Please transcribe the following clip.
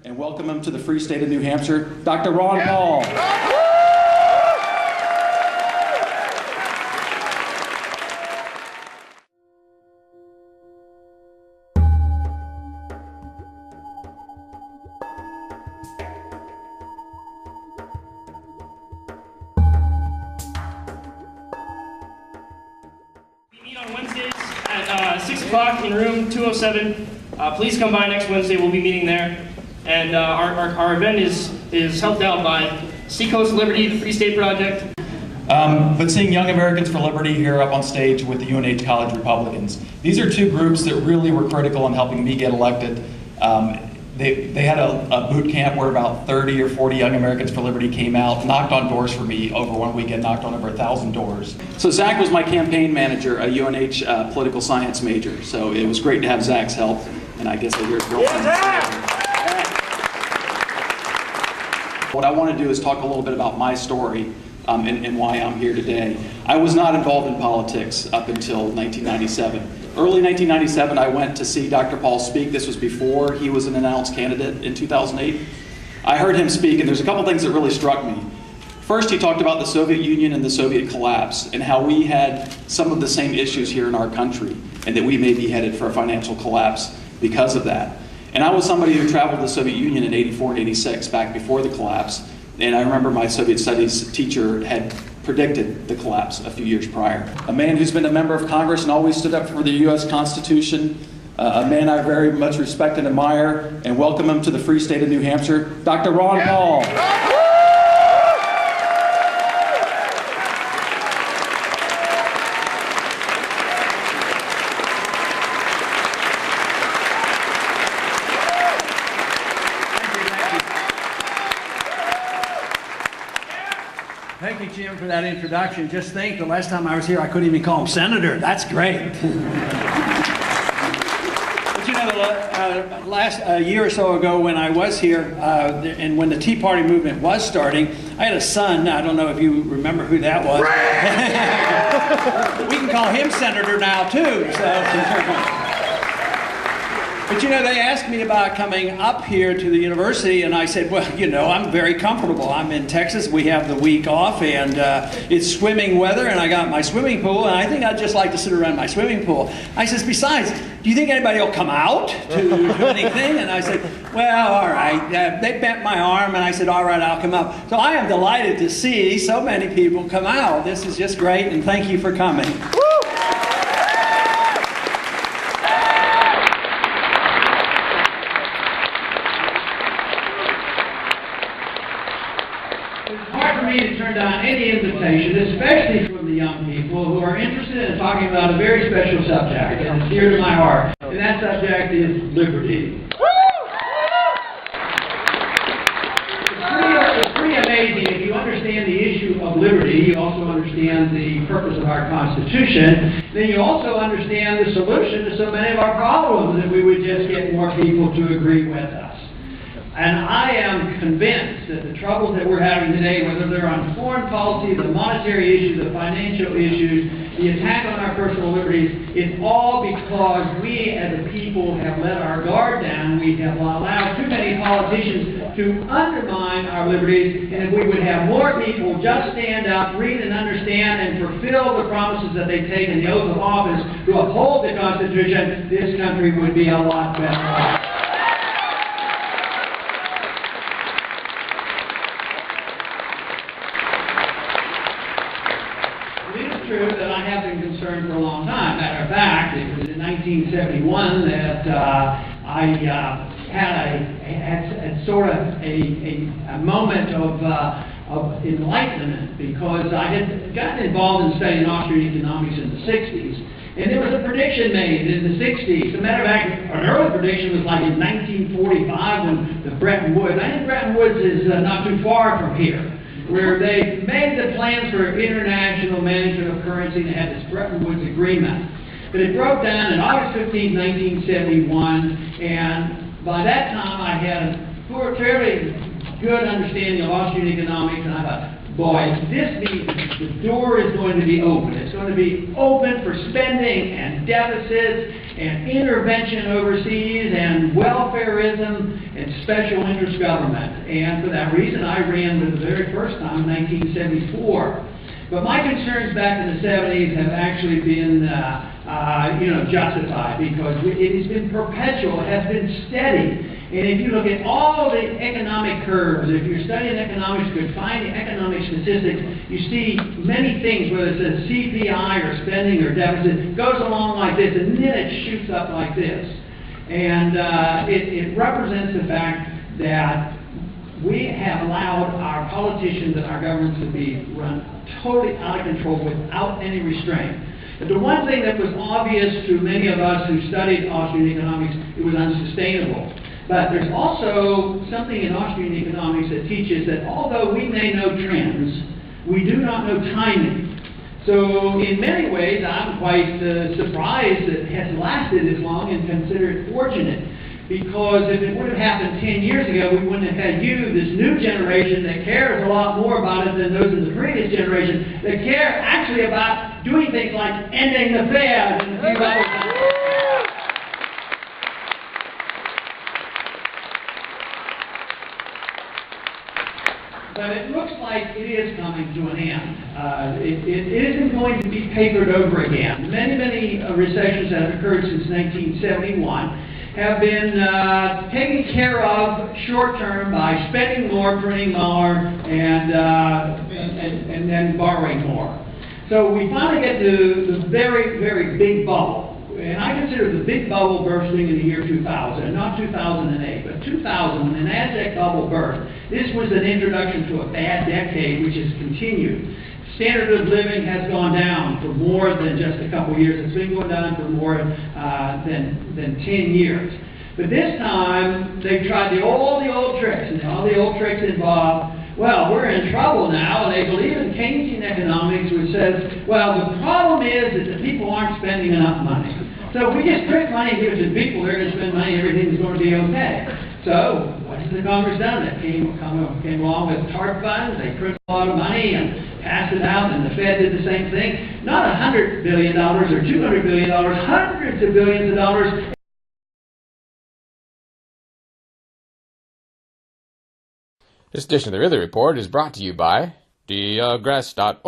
and welcome him to the free state of New Hampshire, Dr. Ron Paul. We meet on Wednesdays at 6 o'clock in room 207. Please come by next Wednesday. We'll be meeting there. And our event is helped out by Seacoast Liberty, the Free State Project. But seeing Young Americans for Liberty here up on stage with the UNH College Republicans. These are two groups that really were critical in helping me get elected. They had a boot camp where about 30 or 40 Young Americans for Liberty came out, knocked on doors for me over one weekend, knocked on over 1,000 doors. So Zach was my campaign manager, a UNH political science major. So it was great to have Zach's help, and I guess I hear his girlfriend. What I want to do is talk a little bit about my story and why I'm here today. I was not involved in politics up until 1997. Early 1997, I went to see Dr. Paul speak. This was before he was an announced candidate in 2008. I heard him speak, and there's a couple things that really struck me. First, he talked about the Soviet Union and the Soviet collapse, and how we had some of the same issues here in our country, and that we may be headed for a financial collapse because of that. And I was somebody who traveled to the Soviet Union in '84 and '86, back before the collapse. And I remember my Soviet studies teacher had predicted the collapse a few years prior. A man who's been a member of Congress and always stood up for the U.S. Constitution, a man I very much respect and admire, and welcome him to the free state of New Hampshire, Dr. Ron Paul. Thank you, Jim, for that introduction. Just think, the last time I was here, I couldn't even call him Senator. That's great. But you know, last year or so ago when I was here, and when the Tea Party movement was starting, I had a son. I don't know if you remember who that was. We can call him Senator now, too. So. But you know, they asked me about coming up here to the university, and I said, well, you know, I'm very comfortable. I'm in Texas. We have the week off, and it's swimming weather, and I got my swimming pool, and I think I'd just like to sit around my swimming pool. I says, besides, do you think anybody will come out to do anything? And I said, well, all right. They bent my arm, and I said, all right, I'll come out. So I am delighted to see so many people come out. This is just great, and thank you for coming. To turn down any invitation, especially from the young people who are interested in talking about a very special subject, and it's dear to my heart, and that subject is liberty. It's pretty amazing. If you understand the issue of liberty, you also understand the purpose of our Constitution, then you also understand the solution to so many of our problems, if we would just get more people to agree with us. And I am convinced that the troubles that we're having today, whether they're on foreign policy, the monetary issues, the financial issues, the attack on our personal liberties, it's all because we as a people have let our guard down. We have allowed too many politicians to undermine our liberties. And if we would have more people just stand up, read and understand, and fulfill the promises that they take in the oath of office to uphold the Constitution, this country would be a lot better off. That I have been concerned for a long time. Matter of fact, it was in 1971 that I had sort of a moment of enlightenment, because I had gotten involved in studying Austrian economics in the 60s. And there was a prediction made in the 60s. As a matter of fact, an early prediction was like in 1945 when the Bretton Woods. I think Bretton Woods is not too far from here, where they made the plans for international management of currency. They had this Bretton Woods agreement. But it broke down on August 15, 1971, and by that time I had a fairly good understanding of Austrian economics, and I thought, boy, this means the door is going to be open. It's going to be open for spending and deficits, and intervention overseas and welfareism and special interest government. And for that reason, I ran for the very first time in 1974. But my concerns back in the 70s have actually been justified, because it has been perpetual, it has been steady. And if you look at all the economic curves, if you're studying economics, you could find the economic statistics, you see many things, whether it's a CPI or spending or deficit, it goes along like this, and then it shoots up like this. And it represents the fact that we have allowed our politicians and our governments to be run totally out of control without any restraint. But the one thing that was obvious to many of us who studied Austrian economics, it was unsustainable. But there's also something in Austrian economics that teaches that although we may know trends, we do not know timing. So in many ways, I'm quite surprised that it has lasted this long, and consider it fortunate. Because if it would have happened 10 years ago, we wouldn't have had you, this new generation, that cares a lot more about it than those in the previous generation, that care actually about doing things like ending the Fed and a few other things. But it looks like it is coming to an end. It isn't going to be papered over again. Many recessions that have occurred since 1971 have been taken care of short term by spending more, printing more, and then borrowing more. So we finally get to the very big bubble. And I consider the big bubble bursting in the year 2000, not 2008, but 2000, when the NASDAQ bubble burst. This was an introduction to a bad decade, which has continued. Standard of living has gone down for more than just a couple years. It's been going down for more than 10 years. But this time, they've tried all the old tricks, and all the old tricks involve, well, we're in trouble now, and they believe in Keynesian economics, which says, well, the problem is that the people aren't spending enough money. So if we just print money and give it to the people, they're going to spend money, everything's going to be okay. So what has the Congress done? They came along with TARP funds, they printed a lot of money and passed it out, and the Fed did the same thing. Not $100 billion or $200 billion, hundreds of billions of dollars. This edition of the Ridley Report is brought to you by digress.org.